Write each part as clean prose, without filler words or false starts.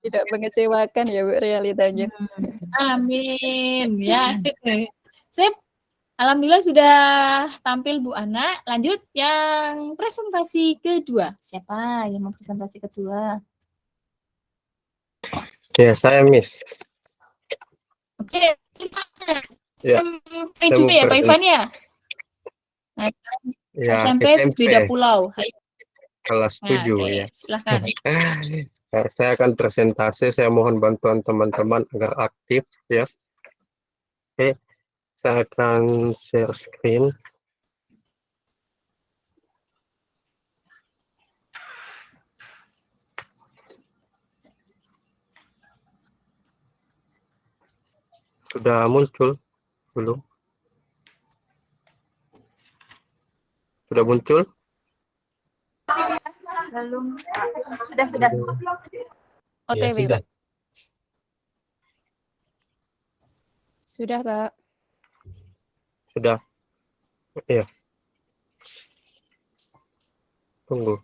Tidak mengecewakan ya Bu realitanya. Amin ya. Sip. Alhamdulillah sudah tampil Bu Ana. Lanjut yang presentasi kedua. Siapa yang mau presentasi kedua? Ya, saya Miss. Oke. Ya, SMP saya juga mau ya Pak present- Ivan ya? Nah, Ya, SMP SMP beda pulau. Ayo. kelas Nah, 7 oke, ya. silahkan. Saya akan presentasi, saya mohon bantuan teman-teman agar aktif ya. Oke, saya akan share screen. Sudah muncul belum? Sudah muncul? Belum. Sudah. OTW, Ya, sudah. Pak. Sudah, Pak. Sudah. Iya. Tunggu.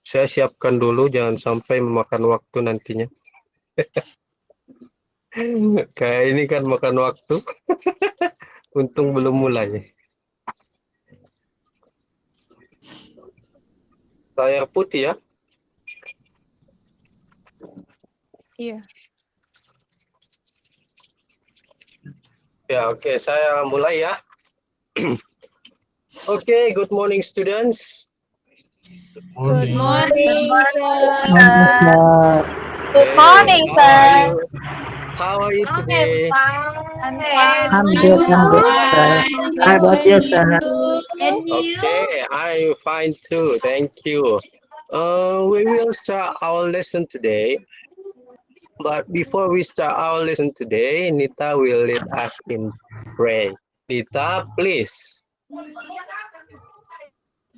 Saya siapkan dulu, jangan sampai memakan waktu nantinya. Kayak ini kan makan waktu. Untung belum mulai. Layar putih ya. Iya. Ya, oke, saya mulai ya. Oke, good morning students. Good morning, sir. Good morning, How are you? How are you today? I'm fine. I'm good, sir. How about you, sir? And you? Okay, I'm fine too. Thank you. We will start our lesson today. But before we start our lesson today, Nita will lead us in pray. Nita, please.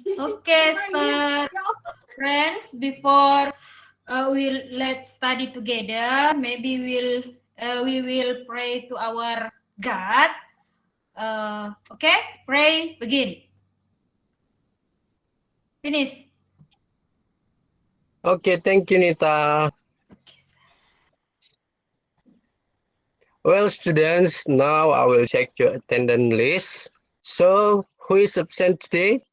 Okay, sir. Friends, before let's study together, maybe we will pray to our God. Okay, pray, begin. Finish. Okay, thank you, Nita. Okay, sir. Well, students, now I will check your attendance list. So, who is absent today?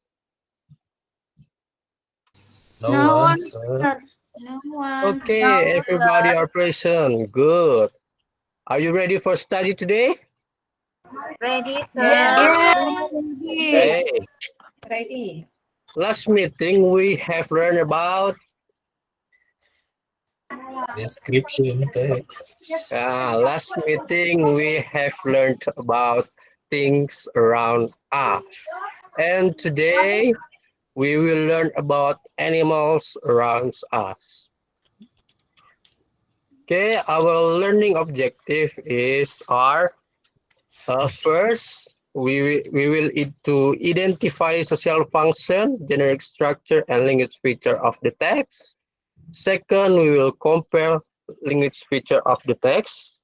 No one, sir. No one. Okay, everybody are present. Good. Are you ready for study today? Ready, sir. Yeah. Okay. Ready. Last meeting we have learned about Description text. last meeting we have learned about things around us. And today we will learn about animals around us. Okay, our learning objective is first, we will to identify social function, generic structure, and language feature of the text. Second, we will compare language feature of the text.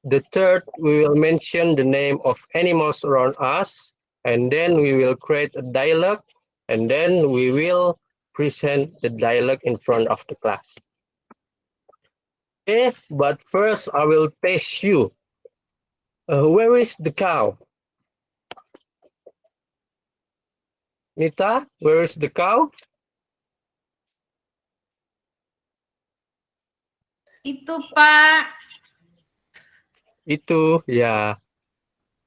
The third, we will mention the name of animals around us, and then we will create a dialogue, and then we will present the dialogue in front of the class. Okay, but first I will test you. Where is the cow? Nita, where is the cow? Itu, Pak, Itu, ya,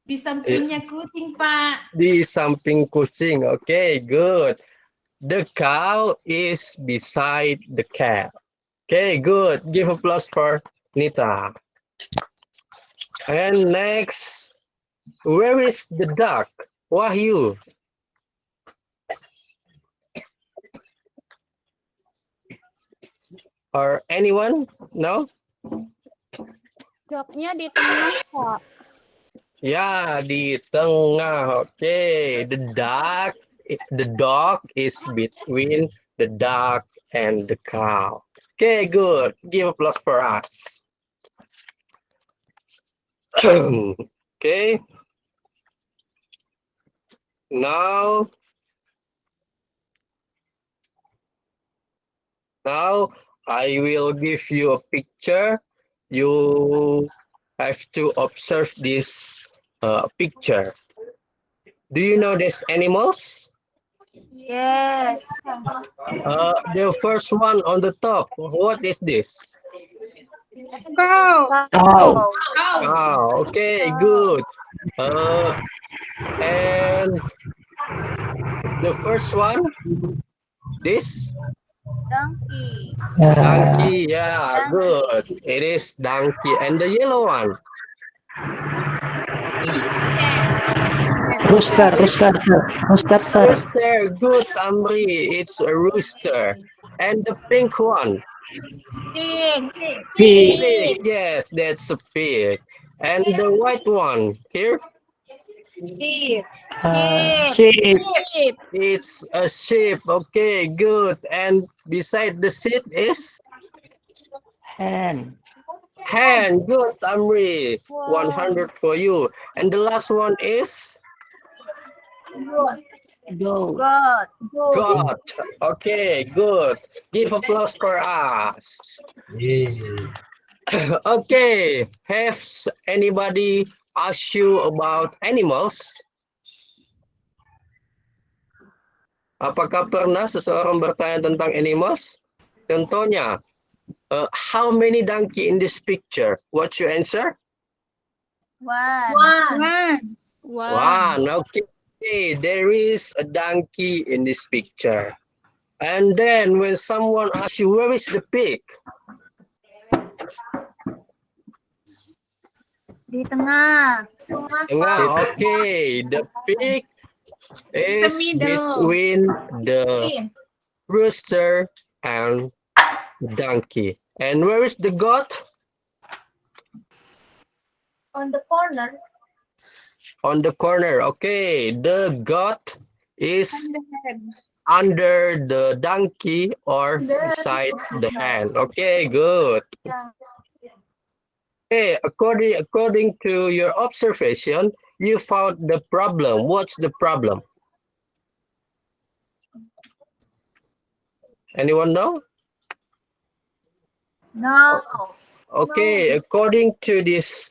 di sampingnya kucing, Pak. di samping kucing. Okay, good. The cow is beside the cat. Okay, good. Give applause for Nita. And next, where is the duck? Wahyu. Or anyone? No? Dognya di tengah, Pak. Ya, di tengah. Okay, the dog is between the duck and the cow. Okay, good. Give applause for us. Okay. Now, Now I will give you a picture. You have to observe this picture. Do you know these animals? Yes. The first one on the top. What is this? Cow. Cow. Ah, okay, good. And the first one, this Donkey. donkey. Yeah, good. It is donkey. And the yellow one. Rooster, rooster, sir. Rooster, sir. Rooster. Good, Amri. It's a rooster. And the pink one. Pig. Pig. Pig. Yes, that's a pig. And the white one here. Sheep. Sheep. Sheep. It's a sheep. Okay, good. And beside the sheep is Hen. hen. Good, Amri. 100 for you. And the last one is Goat. God. God. Okay, good. Give applause for us. Yay. Okay, has anybody asked you about animals? Apakah pernah seseorang bertanya tentang animals? Contohnya, how many donkey in this picture? What's your answer? One. One. Okay, there is a donkey in this picture. And then when someone asks you, where is the pig? Di tengah. Tengah. Okay, the pig is middle. between the rooster and donkey. And where is the goat? On the corner. On the corner. Okay, the goat is under the donkey or beside the hen. Okay, good. Okay, according to your observation, you found the problem. What's the problem? Anyone know? No. Okay, according to this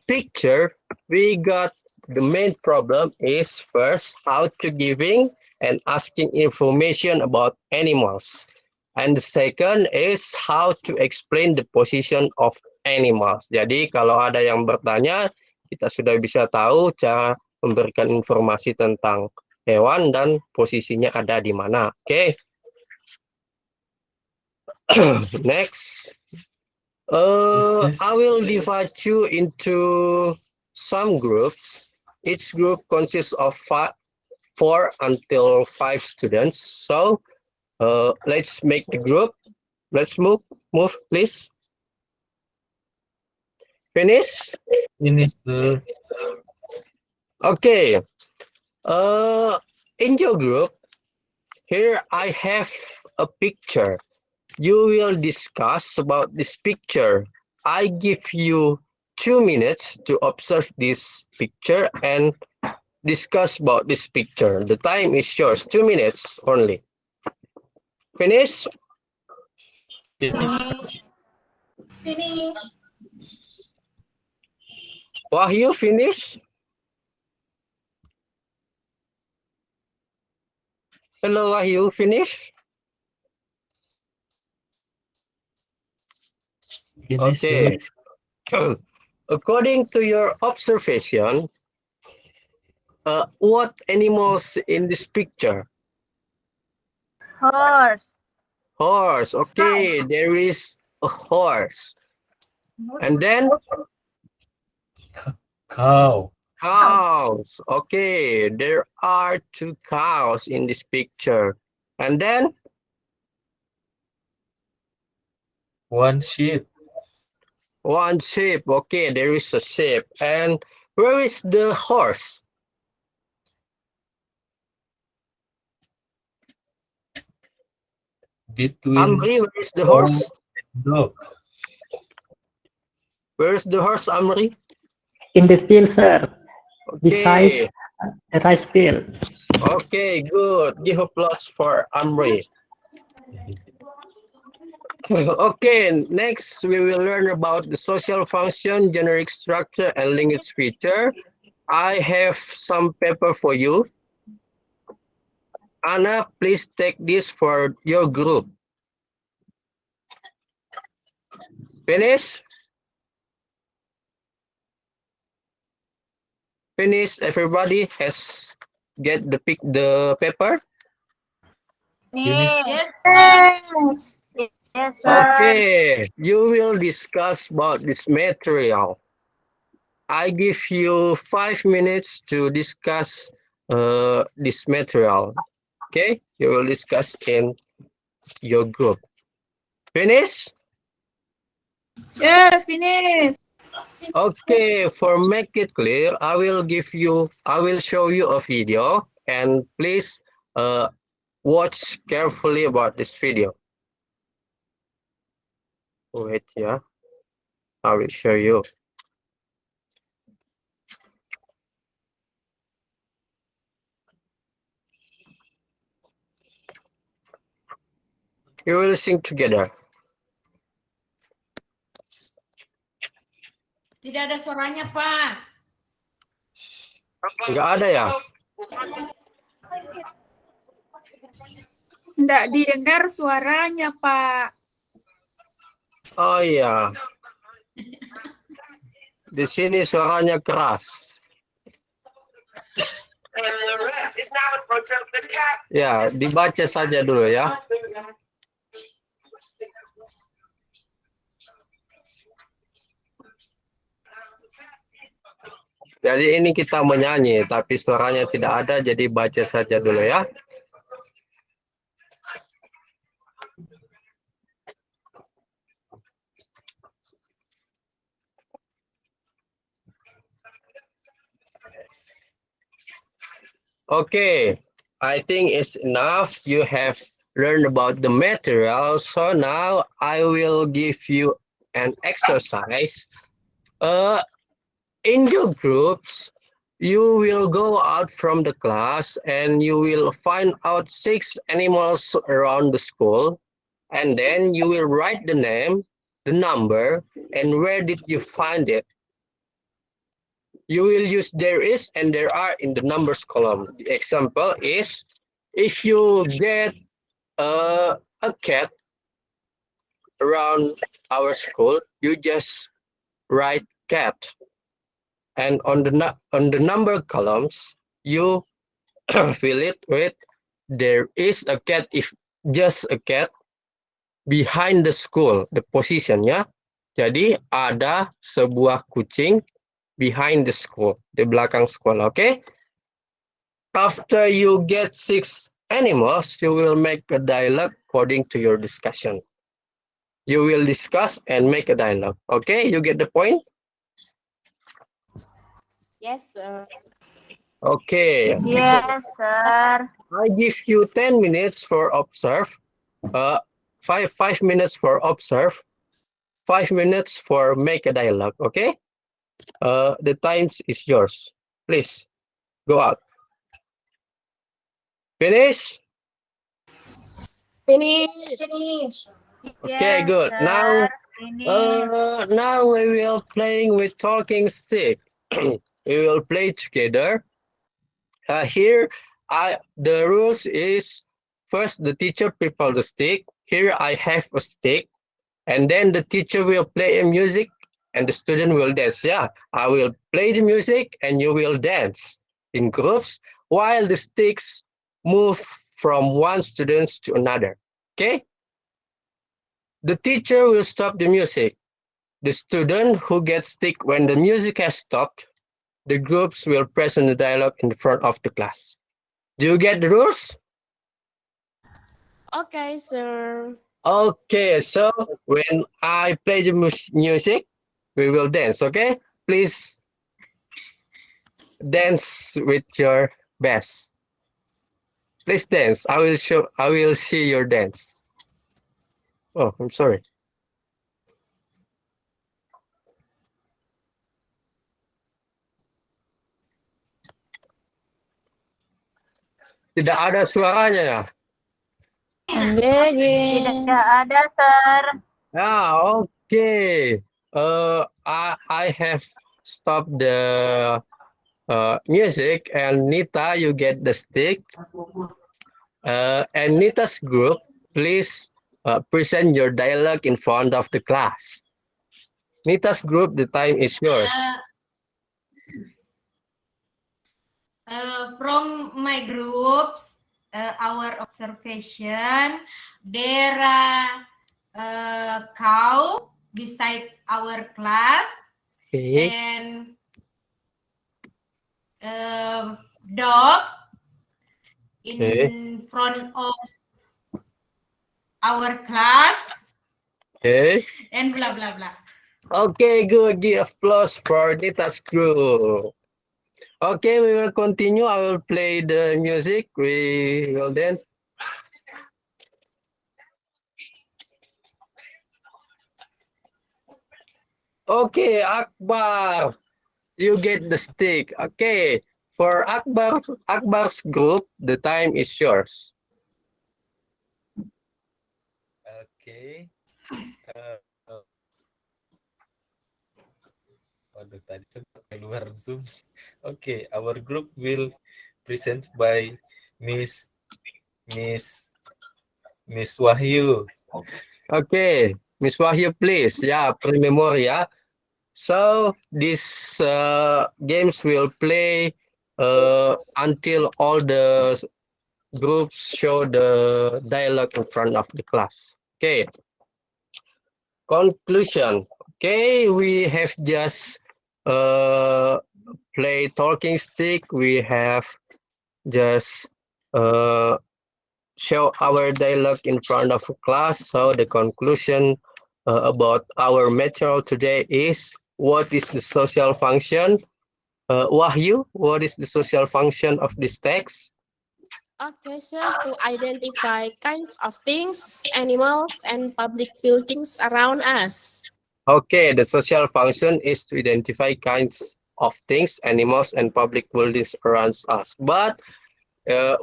picture, we got the main problem is first how to giving and asking information about animals. And the second is how to explain the position of animals. Jadi kalau ada yang bertanya, kita sudah bisa tahu cara memberikan informasi tentang hewan dan posisinya ada di mana. Oke. Next. I will divide you into some groups. Each group consists of 4 until 5 students. So let's make the group. Let's move, please. Finish? Finish the Okay. In your group, here I have a picture. You will discuss about this picture. I give you 2 minutes to observe this picture and discuss about this picture. The time is yours, 2 minutes only. Finish? Finish. Wahyu, finish? Hello, Wahyu, finish? finish. Okay. According to your observation, what animals in this picture? Horse. Horse. Okay, there is a horse. And then Cow. cows. Okay, there are 2 cows in this picture. And then One sheep. 1 sheep. Okay, there is a sheep. And where is the horse? Between Amri, where is the horse? dog. Where is the horse, Amri? In the field, sir. Okay. Besides the rice field. Okay, good. Give applause for Amri. Okay, next we will learn about the social function, generic structure, and linkage feature. I have some paper for you. Anna, please take this for your group. Finish? Finish, everybody has get the paper? Yes. Yes. Yes, sir. Okay, you will discuss about this material. I give you 5 minutes to discuss this material. Okay, you will discuss in your group. Finish? Yeah, finish. Okay, for make it clear, I will show you a video and please watch carefully about this video. Wait, yeah, I will show you. You will sing together. Tidak ada suaranya, Pak. Enggak ada ya? Tidak didengar suaranya, Pak. Oh iya. Di sini suaranya keras. Ya, dibaca saja dulu ya. Jadi ini kita menyanyi, tapi suaranya tidak ada, jadi baca saja dulu ya. Okay, I think it's enough. You have learned about the material. So now I will give you an exercise. In your groups, you will go out from the class and you will find out 6 animals around the school. And then you will write the name, the number, and where did you find it. You will use there is and there are in the numbers column. The example is if you get a cat around our school, you just write cat. And on the number columns, you fill it with there is a cat if just a cat behind the school, the position ya. Jadi ada sebuah kucing behind the school, di belakang sekolah, okay? After you get 6 animals, you will make a dialogue according to your discussion. You will discuss and make a dialogue, okay? You get the point? Yes, sir. Okay. Yes, sir. I give you 10 minutes for observe, 5 minutes for observe, 5 minutes for make a dialogue, okay? The time is yours. Please, go out. Finish? Finish. Okay, Yes, good. sir. Now, Finish. now we will playing with talking stick. We will play together. Here, the rules is first the teacher prepare the stick. Here I have a stick, and then the teacher will play a music, and the student will dance. Yeah, I will play the music, and you will dance in groups while the sticks move from one student to another. Okay. The teacher will stop the music. The student who gets stick when the music has stopped, the groups will present the dialogue in front of the class. Do you get the rules? Okay, sir. Okay, so when I play the music, we will dance, okay? Please dance with your best. Please dance. I will see your dance. Oh, I'm sorry. Tidak ada suaranya ya? Tidak ada, Sir. Okay. I have stopped the music, and Nita, you get the stick. And Nita's group, please present your dialogue in front of the class. Nita's group, the time is yours. From my groups, our observation, there are cow beside our class Okay. and dog in front of our class Okay. and blah blah blah. Okay, good. Give applause for Nita's group. Okay, we will continue. I will play the music. We will then. Okay, Akbar, you get the stick. Okay, for Akbar's group, the time is yours. Okay. Waduh, tadi kan pakai luar Zoom. Okay, our group will present by Miss Wahyu. Okay, Miss Wahyu, please. Yeah, pre-memoria. So these games will play until all the groups show the dialogue in front of the class. Okay. Conclusion. Okay, we have just play talking stick. We have just show our dialogue in front of a class. So the conclusion about our material today is, what is the social function? Wahyu, what is the social function of this text? Okay, sir, to identify kinds of things, animals, and public buildings around us. Okay, the social function is to identify kinds of things, animals, and public buildings around us. But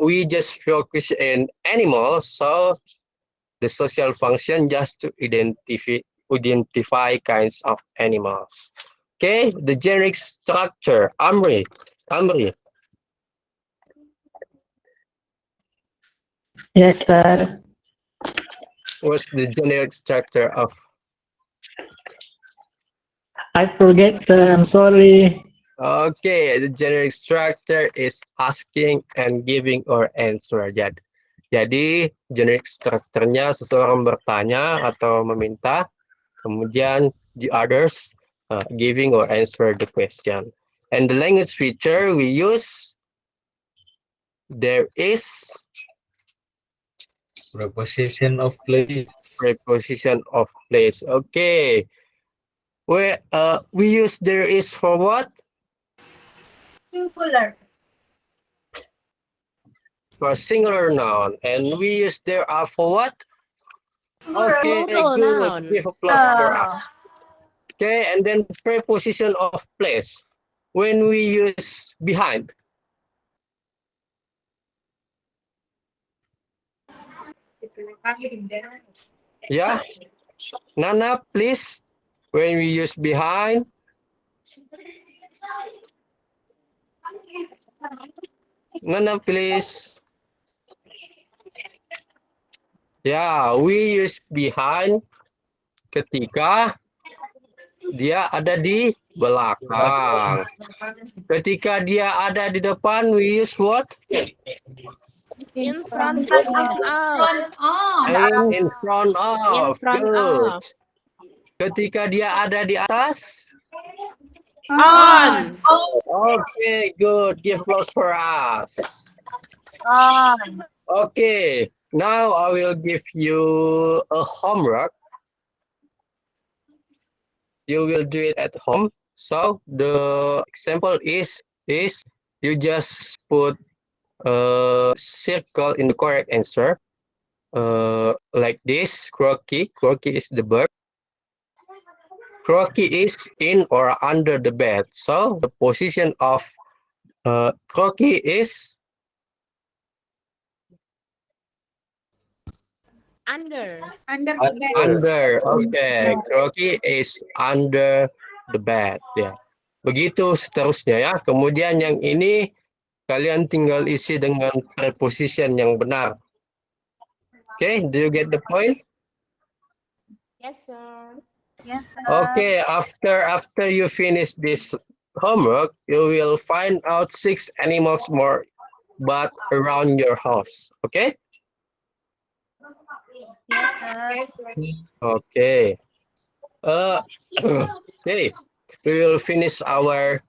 we just focus in animals, so the social function just to identify kinds of animals. Okay, the generic structure. Amri. Yes, sir. What's the generic structure of? I forget, sir. I'm sorry. Okay, the generic structure is asking and giving or answer. Jadi generic structure-nya seseorang bertanya atau meminta, kemudian the others giving or answer the question. And the language feature we use, there is Preposition of place. preposition of place. Okay. Where we use there is for what? Singular. For singular noun. And we use there are for what? Okay, Plural good. noun. Give applause for us. Okay, and then preposition of place. When we use behind. Yeah. Nana, please. When we use behind. Nana, please. Ya, we use behind ketika dia ada di belakang. Ketika dia ada di depan, we use what? In front of. Front of. In front of. In front Good. of. Ketika dia ada di atas. On. Okay, good. Give applause for us. On. Okay, now I will give you a homework. You will do it at home. So the example is you just put a circle in the correct answer. Like this, Croaky. Croaky is the bird. Croaky is in or under the bed. So the position of Croaky is Under. Under the bed. Under. Okay. Croquis is under the bed. Ya. Begitu seterusnya ya. Kemudian yang ini kalian tinggal isi dengan preposition yang benar. Okay, do you get the point? Yes, sir. Yes, sir. Okay, after you finish this homework, you will find out 6 animals more, but around your house. Okay? Yes, sir. Okay. Okay. We will finish our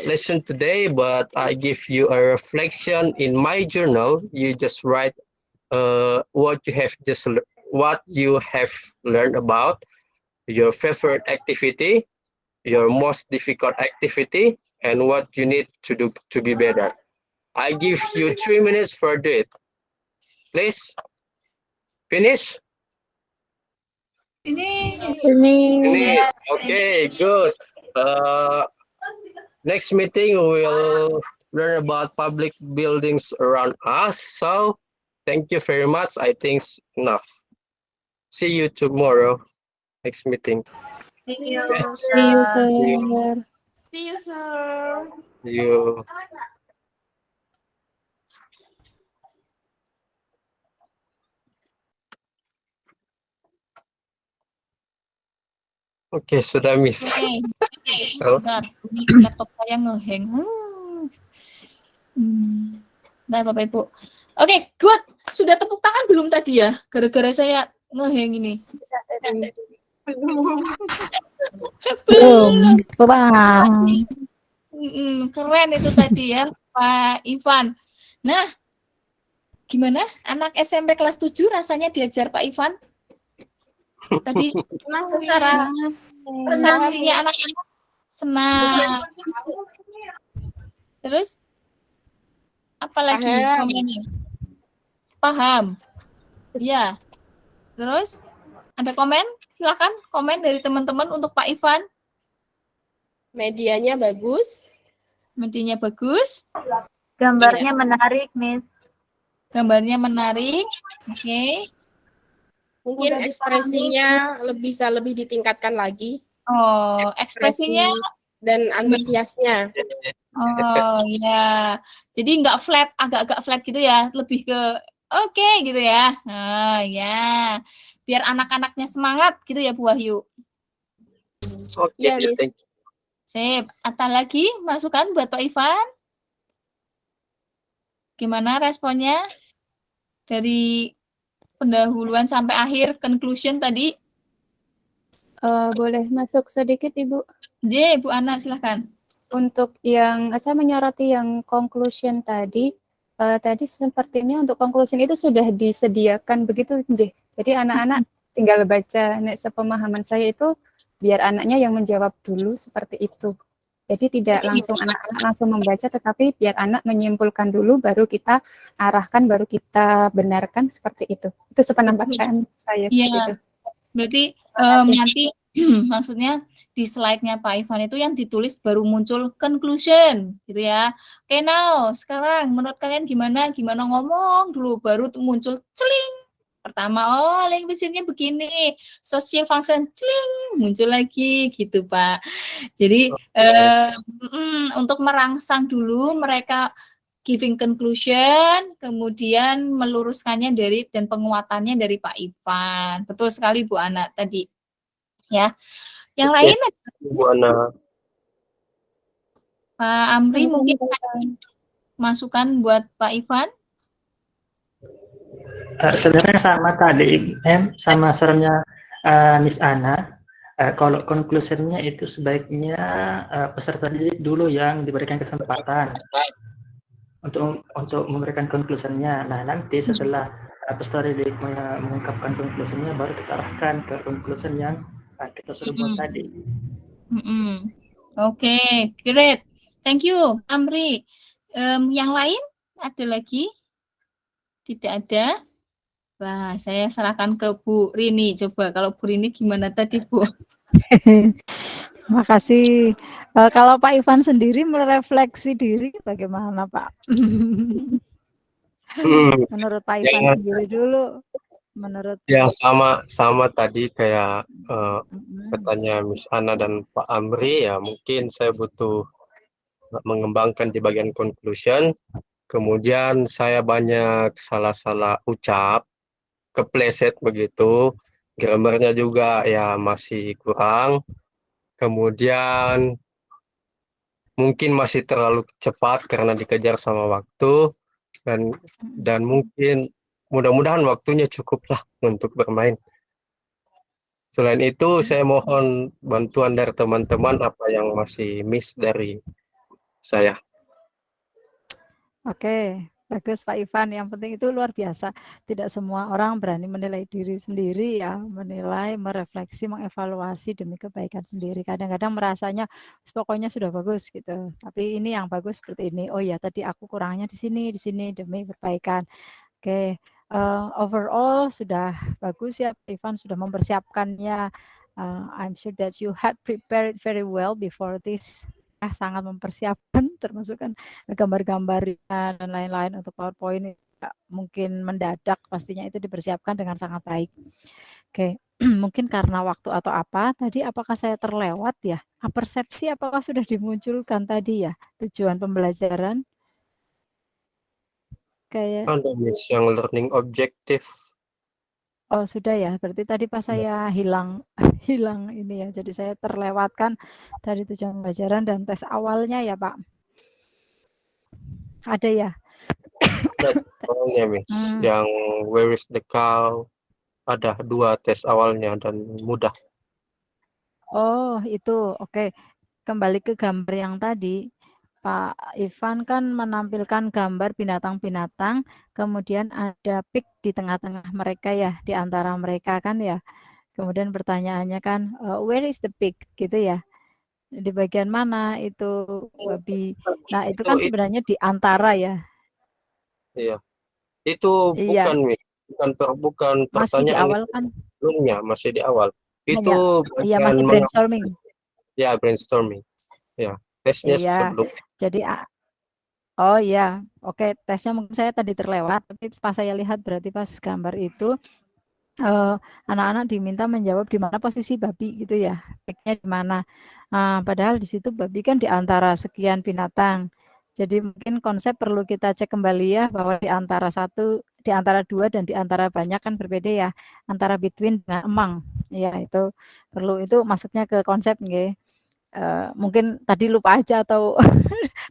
lesson today, but I give you a reflection in my journal. You just write what you have learned about your favorite activity, your most difficult activity, and what you need to do to be better. I give you 3 minutes for it. Please finish. Finish. Okay, good. Next meeting we will learn about public buildings around us. So thank you very much. I think it's enough. See you tomorrow. Next meeting. Thank you. See you, sir. See you, sir. See you. Oke, sudah miss. Oke, Oh. sebentar. Ini laptop saya ngehang. Nah, Bapak Ibu. Oke, good. Sudah tepuk tangan belum tadi ya? Gara-gara saya ngehang ini. Belum. Wow. Keren itu tadi ya, Pak Ivan. Nah, gimana anak SMP kelas 7 rasanya diajar Pak Ivan? Tadi secara persepsinya anak-anak senang. Terus apalagi Paham. komennya? Paham. Ya. Terus ada komen? Silakan komen dari teman-teman untuk Pak Ivan. Medianya bagus. Medianya bagus. Gambarnya menarik, Miss. Gambarnya menarik. Oke. Mungkin ekspresinya bisa lebih ditingkatkan lagi. Oh, ekspresinya. Dan antusiasnya. Oh ya, jadi nggak flat, agak-agak flat gitu ya, lebih ke oke gitu ya. Oh ya, biar anak-anaknya semangat gitu ya Bu Wahyu. Oke, Ya, Miss. thank you. Sip, ada lagi masukan buat Pak Ivan? Gimana responnya dari pendahuluan sampai akhir conclusion tadi? Boleh masuk sedikit, Ibu? J, Bu Ana silahkan. Untuk yang saya menyoroti yang conclusion tadi, tadi sepertinya untuk conclusion itu sudah disediakan begitu, J. Jadi anak-anak tinggal baca. Nek sepemahaman saya itu biar anaknya yang menjawab dulu seperti itu. Jadi tidak langsung anak-anak langsung membaca, tetapi biar anak menyimpulkan dulu, baru kita arahkan, baru kita benarkan seperti itu. Itu sependampatan saya. Iya. Seperti itu. Berarti nanti maksudnya di slide-nya Pak Ivan itu yang ditulis baru muncul conclusion gitu ya. Oke, now sekarang menurut kalian gimana? Gimana ngomong dulu baru tuh muncul celing. Pertama, oh linguistiknya begini, social function celing muncul lagi gitu Pak. Jadi untuk merangsang dulu mereka giving conclusion, kemudian meluruskannya dari dan penguatannya dari Pak Ivan. Betul sekali Bu Ana tadi. Ya. Yang Oke, lain Bu Ana. Pak Amri mungkin masukan buat Pak Ivan. Sebenarnya sama tadi, sama sarannya Miss Ana. Kalau conclusion-nya itu sebaiknya peserta didik dulu yang diberikan kesempatan untuk memberikan conclusion-nya. Nah, nanti setelah peserta didik mengungkapkan conclusion-nya, baru kita arahkan ke conclusion yang kita suruh buat tadi. Oke, great. Thank you, Amri. Yang lain ada lagi? Tidak ada. Wah, saya serahkan ke Bu Rini. Coba kalau Bu Rini gimana tadi, Bu? Makasih. Kalau Pak Ivan sendiri merefleksi diri bagaimana, Pak? Menurut Pak Ivan sendiri dulu. menurut Ya sama tadi kayak Mm-mm. katanya Miss Ana dan Pak Amri, ya mungkin saya butuh mengembangkan di bagian conclusion. Kemudian saya banyak salah-salah ucap, kepleset begitu. Grammarnya juga ya masih kurang. Kemudian mungkin masih terlalu cepat karena dikejar sama waktu, dan mungkin mudah-mudahan waktunya cukuplah untuk bermain. Selain itu, saya mohon bantuan dari teman-teman apa yang masih miss dari saya. Oke, bagus Pak Ivan. Yang penting itu luar biasa. Tidak semua orang berani menilai diri sendiri ya, menilai, merefleksi, mengevaluasi demi kebaikan sendiri. Kadang-kadang merasanya pokoknya sudah bagus gitu. Tapi ini yang bagus seperti ini. Oh ya, tadi aku kurangnya di sini demi perbaikan. Oke, overall sudah bagus ya, Pak Ivan sudah mempersiapkannya. I'm sure that you had prepared very well before this. Sangat mempersiapkan, termasuk kan gambar-gambarnya dan lain-lain untuk PowerPoint. Mungkin mendadak, pastinya itu dipersiapkan dengan sangat baik. Oke, mungkin karena waktu atau apa, tadi apakah saya terlewat ya? Persepsi apakah sudah dimunculkan tadi ya, tujuan pembelajaran? Kayak Ada miss yang learning objective. Oh sudah ya, berarti tadi pas saya hilang hilang ini ya, jadi saya terlewatkan dari tujuan pembelajaran dan tes awalnya ya Pak. Ada ya? Awalnya miss, yang where is the cow, ada 2 tes awalnya dan mudah. Oh itu, oke. Kembali ke gambar yang tadi, Pak Ivan kan menampilkan gambar binatang-binatang, kemudian ada pig di tengah-tengah mereka ya, di antara mereka kan ya. Kemudian pertanyaannya kan, where is the pig gitu ya? Di bagian mana itu babi? Nah itu kan sebenarnya di antara ya. Iya. Itu Iya. bukan Masih di pertanyaan awal kan? sebelumnya, masih di awal. Itu Iya bagian masih brainstorming. Ya, brainstorming. Ya, tesnya Iya. sebelumnya. Jadi oh iya, oke tesnya mungkin saya tadi terlewat, tapi pas saya lihat berarti pas gambar itu anak-anak diminta menjawab di mana posisi babi gitu ya, pignya di mana. Padahal di situ babi kan di antara sekian binatang. Jadi mungkin konsep perlu kita cek kembali ya bahwa di antara 2 dan di antara banyak kan berbeda ya, antara between dengan among. Ya itu perlu, itu masuknya ke konsep nggih. Mungkin tadi lupa aja atau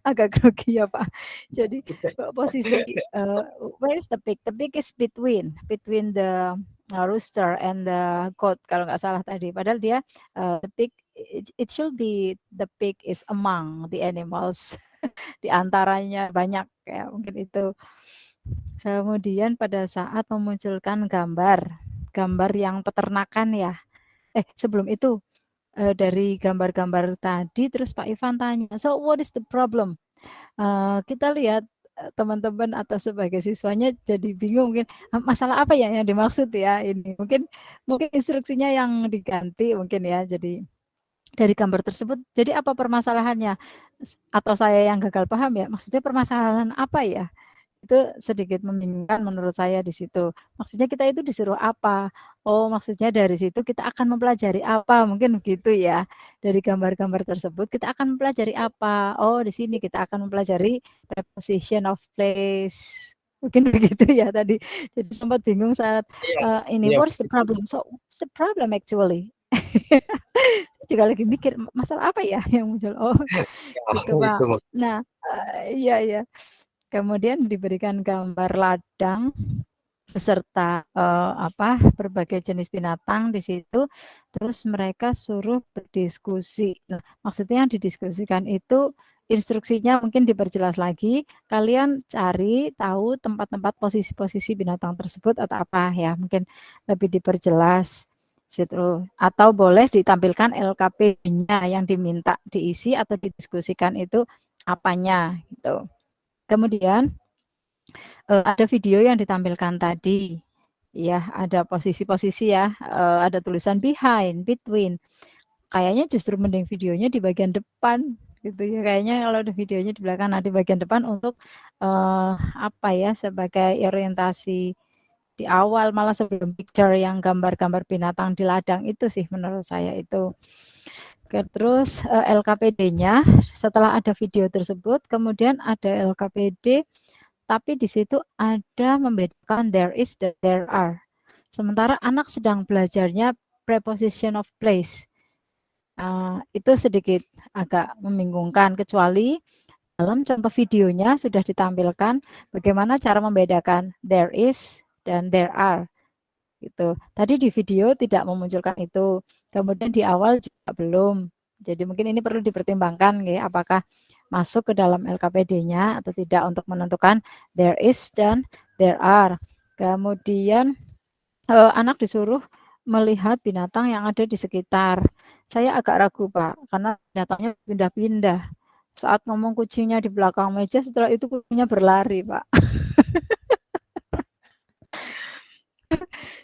agak grogi ya Pak. Jadi posisi where is the pig? The pig is between the rooster and the goat kalau nggak salah tadi. Padahal dia the pig it should be the pig is among the animals. Di antaranya banyak ya mungkin itu. Kemudian pada saat memunculkan gambar yang peternakan ya. Sebelum itu dari gambar-gambar tadi terus Pak Ivan tanya, so what is the problem? Kita lihat teman-teman atau sebagai siswanya jadi bingung mungkin masalah apa ya yang dimaksud ya ini. Mungkin instruksinya yang diganti mungkin ya. Jadi dari gambar tersebut, jadi apa permasalahannya? Atau saya yang gagal paham ya? Maksudnya permasalahan apa ya? Itu sedikit membingungkan menurut saya di situ. Maksudnya kita itu disuruh apa? Oh, maksudnya dari situ kita akan mempelajari apa? Mungkin begitu ya. Dari gambar-gambar tersebut kita akan mempelajari apa? Oh, di sini kita akan mempelajari preposition of place. Mungkin begitu ya tadi. Jadi sempat bingung saat ini Iya. what's the problem? So, what's the problem actually? Juga lagi mikir masalah apa ya yang muncul. Oh, gitu Pak. Nah, iya. Kemudian diberikan gambar ladang beserta berbagai jenis binatang di situ, terus mereka suruh berdiskusi. Nah, maksudnya yang didiskusikan itu instruksinya mungkin diperjelas lagi, kalian cari tahu tempat-tempat posisi-posisi binatang tersebut atau apa ya, mungkin lebih diperjelas situ. Atau boleh ditampilkan LKP-nya yang diminta diisi atau didiskusikan itu apanya gitu. Kemudian ada video yang ditampilkan tadi, ya ada posisi-posisi ya, ada tulisan behind, between. Kayaknya justru mending videonya di bagian depan gitu ya. Kayaknya kalau ada videonya di belakang, nah di bagian depan untuk sebagai orientasi di awal malah sebelum picture yang gambar-gambar binatang di ladang itu sih menurut saya itu. Oke, terus LKPD-nya setelah ada video tersebut, kemudian ada LKPD, tapi di situ ada membedakan there is dan there are. Sementara anak sedang belajarnya preposition of place. Itu sedikit agak membingungkan, kecuali dalam contoh videonya sudah ditampilkan bagaimana cara membedakan there is dan there are. Gitu. Tadi di video tidak memunculkan itu, kemudian di awal juga belum. Jadi mungkin ini perlu dipertimbangkan, ya, apakah masuk ke dalam LKPD-nya atau tidak untuk menentukan there is dan there are. Kemudian anak disuruh melihat binatang yang ada di sekitar. Saya agak ragu, Pak, karena binatangnya pindah-pindah. Saat ngomong kucingnya di belakang meja, setelah itu kucingnya berlari, Pak.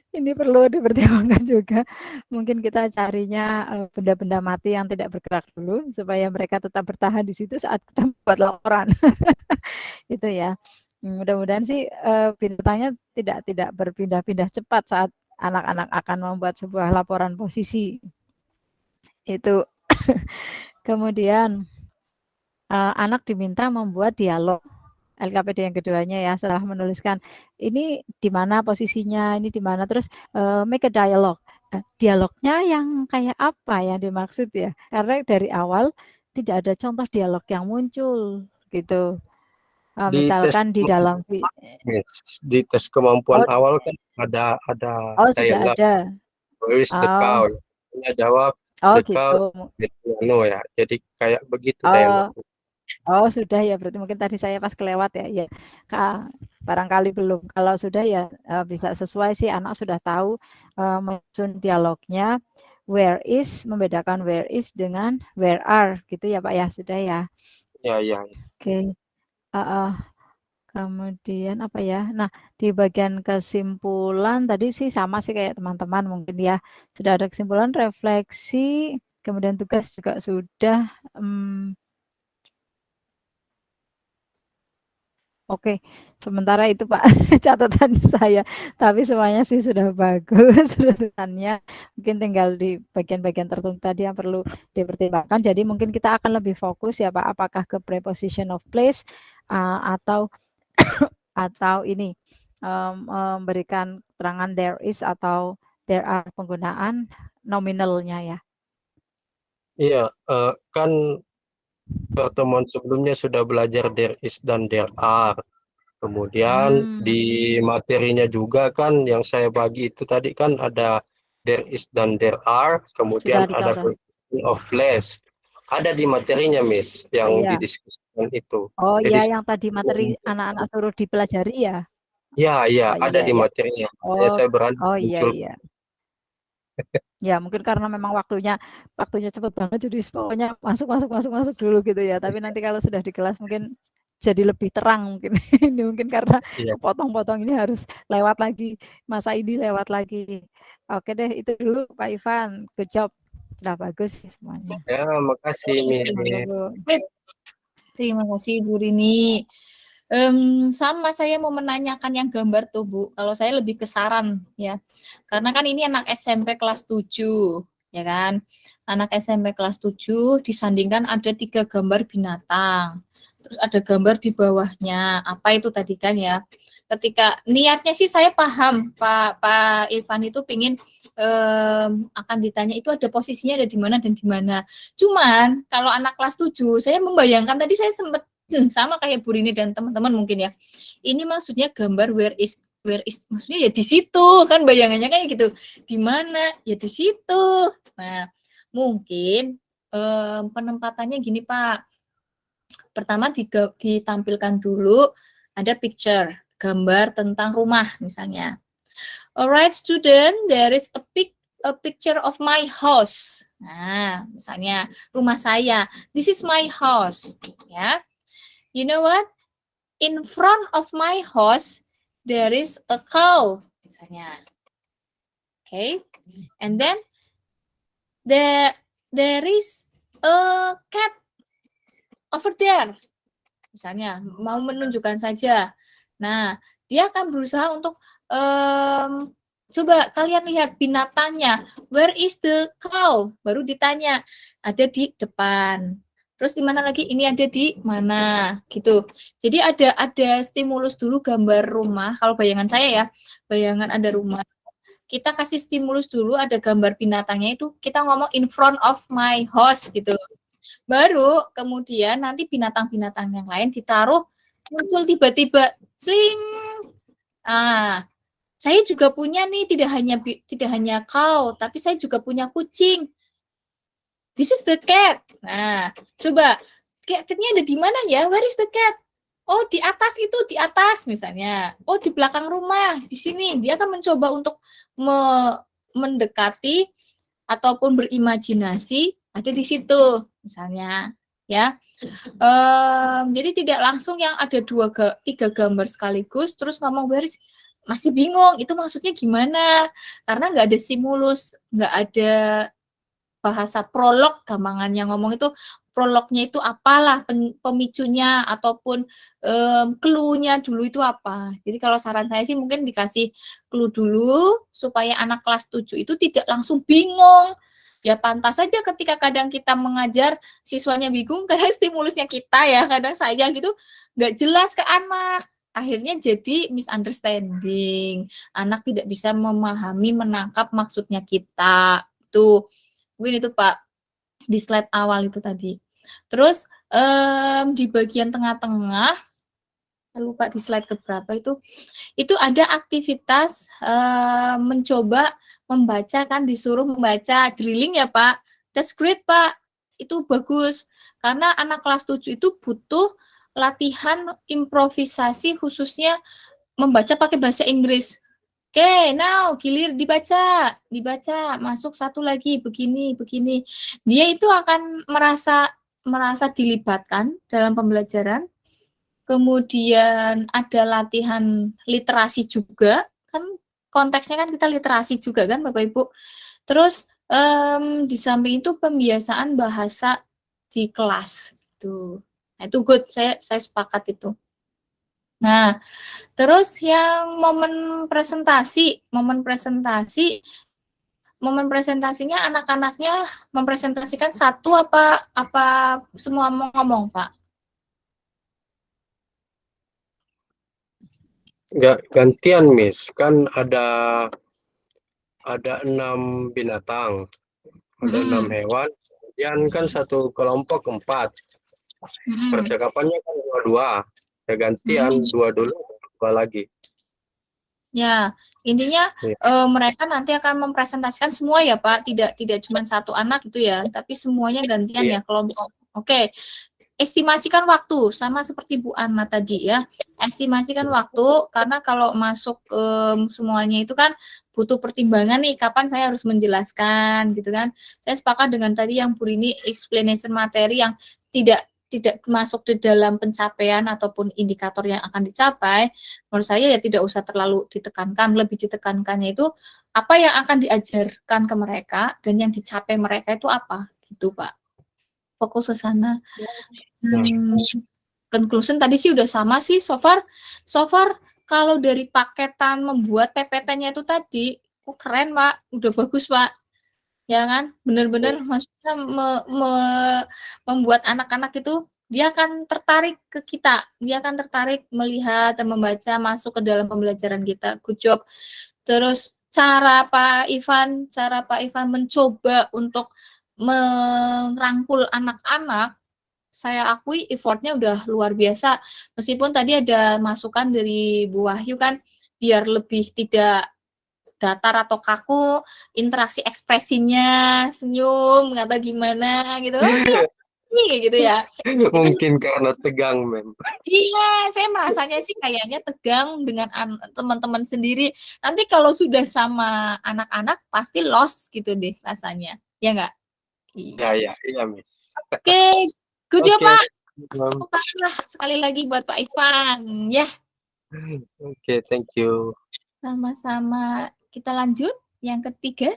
Ini perlu dipertimbangkan juga. Mungkin kita carinya benda-benda mati yang tidak bergerak dulu supaya mereka tetap bertahan di situ saat kita buat laporan. Itu ya. Mudah-mudahan sih binatangnya tidak berpindah-pindah cepat saat anak-anak akan membuat sebuah laporan posisi. Itu. Kemudian anak diminta membuat dialog. LKPD yang keduanya ya, setelah menuliskan ini di mana posisinya, ini di mana, terus make a dialogue. Dialognya yang kayak apa yang dimaksud ya? Karena dari awal tidak ada contoh dialog yang muncul gitu. Misalkan di dalam di tes kemampuan awal kan ada sudah ada. Where is the cow? Dia jawab the cow no ya. Jadi kayak begitu dialog. Sudah ya, berarti mungkin tadi saya pas kelewat ya. Barangkali belum. Kalau sudah ya bisa sesuai sih, anak sudah tahu menyusun dialognya. Where is, membedakan where is dengan where are gitu ya Pak ya, sudah ya. Ya. Oke. Kemudian apa ya? Nah, di bagian kesimpulan tadi sih sama sih kayak teman-teman mungkin ya. Sudah ada kesimpulan, refleksi, kemudian tugas juga sudah. Oke, sementara itu Pak catatan saya, tapi semuanya sih sudah bagus runutannya. Mungkin tinggal di bagian-bagian tertentu tadi yang perlu dipertimbangkan. Jadi mungkin kita akan lebih fokus ya Pak, apakah ke preposition of place atau ini memberikan keterangan there is atau there are, penggunaan nominalnya ya. Iya, kan pertemuan sebelumnya sudah belajar there is dan there are. Kemudian di materinya juga kan yang saya bagi itu tadi kan ada there is dan there are, kemudian ada preposition of place. Ada di materinya, Miss, yang didiskusikan itu. Oh iya, yang tadi materi anak-anak suruh dipelajari ya? Iya, ada di materinya. Saya berani muncul. Iya. Ya mungkin karena memang waktunya cepet banget, jadi pokoknya masuk dulu gitu ya. Tapi nanti kalau sudah di kelas mungkin jadi lebih terang mungkin. Ini mungkin karena kepotong-potong ini harus lewat lagi, masa ini lewat lagi. Oke deh, itu dulu Pak Ivan. Good job, sudah bagus semuanya. Ya, makasih Miss. Terima kasih Bu Rini. Sama saya mau menanyakan yang gambar tuh Bu. Kalau saya lebih ke saran ya. Karena kan ini anak SMP kelas 7, ya kan? Anak SMP kelas 7 disandingkan ada 3 gambar binatang. Terus ada gambar di bawahnya. Apa itu tadi kan ya? Ketika niatnya sih saya paham Pak Irfan itu pingin akan ditanya itu ada posisinya ada di mana dan di mana. Cuman kalau anak kelas 7 saya membayangkan tadi saya sempat sama kayak Bu Rini dan teman-teman mungkin ya. Ini maksudnya gambar where is maksudnya ya di situ kan, bayangannya kayak gitu. Di mana? Ya di situ. Nah, mungkin penempatannya gini Pak. Pertama ditampilkan dulu ada picture, gambar tentang rumah misalnya. Alright student, there is a picture of my house. Nah, misalnya rumah saya. This is my house, ya. You know what? In front of my house there is a cow, misalnya. Okay, and then there is a cat over there, misalnya mau menunjukkan saja. Nah, dia akan berusaha untuk coba kalian lihat binatangnya. Where is the cow? Baru ditanya. Ada di depan. Terus di mana lagi? Ini ada di mana? Gitu. Jadi ada stimulus dulu gambar rumah. Kalau bayangan saya ya, bayangan ada rumah. Kita kasih stimulus dulu, ada gambar binatangnya itu. Kita ngomong in front of my house gitu. Baru kemudian nanti binatang-binatang yang lain ditaruh, muncul tiba-tiba sling. Saya juga punya nih, tidak hanya cow, tapi saya juga punya kucing. This is the cat. Nah, coba catnya ada di mana ya? Where is the cat? Oh, di atas itu, di atas misalnya. Oh, di belakang rumah, di sini. Dia akan mencoba untuk mendekati ataupun berimajinasi ada di situ, misalnya, ya. Jadi tidak langsung yang ada 3 gambar sekaligus, terus ngomong where is, masih bingung, itu maksudnya gimana? Karena nggak ada stimulus, nggak ada bahasa prolog, gampangannya ngomong itu prolognya itu apalah, pemicunya ataupun clue-nya dulu itu apa. Jadi kalau saran saya sih mungkin dikasih clue dulu supaya anak kelas 7 itu tidak langsung bingung. Ya pantas saja ketika kadang kita mengajar siswanya bingung, kadang stimulusnya kita ya, kadang saya gitu nggak jelas ke anak. Akhirnya jadi misunderstanding. Anak tidak bisa memahami, menangkap maksudnya kita. Tuh. Mungkin itu Pak, di slide awal itu tadi. Terus di bagian tengah-tengah, saya lupa di slide keberapa itu ada aktivitas mencoba membaca, kan disuruh membaca, drilling ya Pak. That's great Pak, itu bagus. Karena anak kelas 7 itu butuh latihan improvisasi khususnya membaca pakai bahasa Inggris. Oke, now gilir dibaca, masuk satu lagi, begini. Dia itu akan merasa dilibatkan dalam pembelajaran. Kemudian ada latihan literasi juga, kan konteksnya kan kita literasi juga kan Bapak Ibu. Terus di samping itu pembiasaan bahasa di kelas itu. Nah, itu good, saya sepakat itu. Nah, terus yang momen presentasinya anak-anaknya mempresentasikan satu apa semua mau ngomong, Pak? Gantian, Miss. Kan ada 6 binatang, ada 6 hewan. Kemudian kan satu kelompok 4. Percakapannya kan 2-2. Ya gantian, 2 dulu, 2 lagi. Ya, intinya mereka nanti akan mempresentasikan semua ya Pak, tidak cuma satu anak itu ya, tapi semuanya gantian ya kelompok. Oke. Estimasikan waktu, sama seperti Bu Anna tadi ya. Estimasikan waktu, karena kalau masuk semuanya itu kan butuh pertimbangan nih, kapan saya harus menjelaskan gitu kan. Saya sepakat dengan tadi yang Bu Rini, explanation materi yang tidak masuk di dalam pencapaian ataupun indikator yang akan dicapai, menurut saya ya tidak usah terlalu ditekankan, lebih ditekankannya itu apa yang akan diajarkan ke mereka dan yang dicapai mereka itu apa, gitu Pak. Fokus ke sana. Conclusion tadi sih udah sama sih, so far kalau dari paketan membuat PPT-nya itu tadi, keren Pak, udah bagus Pak. Ya kan, benar-benar maksudnya membuat anak-anak itu dia akan tertarik ke kita, dia akan tertarik melihat dan membaca, masuk ke dalam pembelajaran kita. Good job. Terus cara Pak Ivan mencoba untuk merangkul anak-anak, saya akui effortnya udah luar biasa. Meskipun tadi ada masukan dari Bu Wahyu kan, biar lebih tidak datar atau kaku, interaksi ekspresinya, senyum, kata gimana gitu. Gitu ya. Mungkin karena tegang, Mem. Iya, saya merasanya sih kayaknya tegang dengan teman-teman sendiri. Nanti kalau sudah sama anak-anak pasti lost gitu deh rasanya. Ya enggak? Iya, Miss. Oke, good job, Pak. Ma'am. Sekali lagi buat Pak Ivan, ya. Oke, thank you. Sama-sama. Kita lanjut yang ketiga.